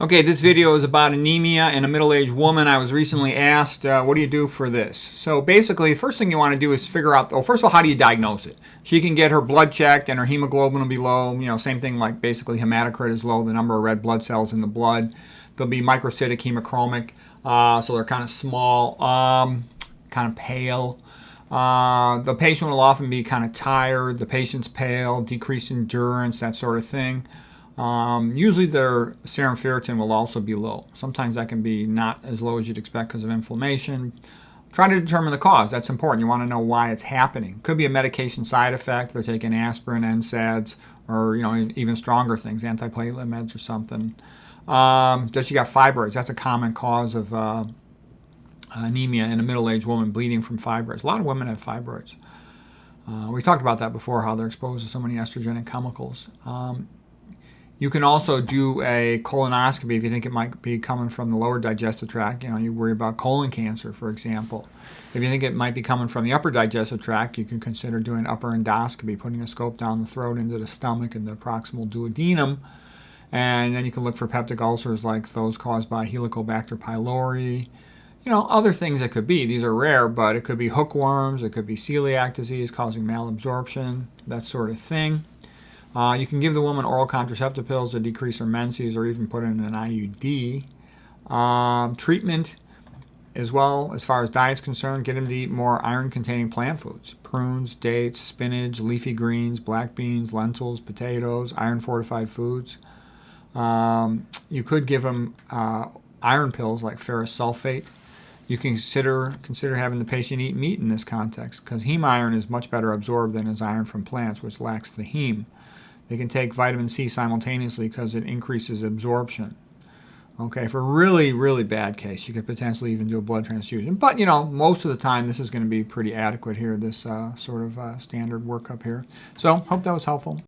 Okay, this video is about anemia in a middle-aged woman. I was recently asked, what do you do for this? So basically, the first thing you want to do is figure out, well, first of all, how do you diagnose it? She can get her blood checked and her hemoglobin will be low. You know, same thing like basically hematocrit is low, the number of red blood cells in the blood. They'll be microcytic hemochromic, so they're kind of small, kind of pale. The patient will often be kind of tired. The patient's pale, decreased endurance, that sort of thing. Usually their serum ferritin will also be low. Sometimes that can be not as low as you'd expect because of inflammation. Try to determine the cause. That's important. You want to know why it's happening. Could be a medication side effect. They're taking aspirin, NSAIDs, or even stronger things, antiplatelet meds or something. Does she got fibroids? That's a common cause of anemia in a middle-aged woman, bleeding from fibroids. A lot of women have fibroids. We talked about that before, how they're exposed to so many estrogenic chemicals. You can also do a colonoscopy if you think it might be coming from the lower digestive tract. You worry about colon cancer, for example. If you think it might be coming from the upper digestive tract, you can consider doing upper endoscopy, putting a scope down the throat into the stomach and the proximal duodenum. And then you can look for peptic ulcers like those caused by Helicobacter pylori. Other things it could be. These are rare, but it could be hookworms, it could be celiac disease causing malabsorption, that sort of thing. You can give the woman oral contraceptive pills to decrease her menses or even put in an IUD. Treatment, as well, as far as diet's concerned, get them to eat more iron-containing plant foods. Prunes, dates, spinach, leafy greens, black beans, lentils, potatoes, iron-fortified foods. You could give them iron pills like ferrous sulfate. You can consider having the patient eat meat in this context because heme iron is much better absorbed than is iron from plants, which lacks the heme. They can take vitamin C simultaneously because it increases absorption. Okay, for a really, really bad case, you could potentially even do a blood transfusion. But, most of the time, this is going to be pretty adequate here, this sort of standard workup here. So, hope that was helpful.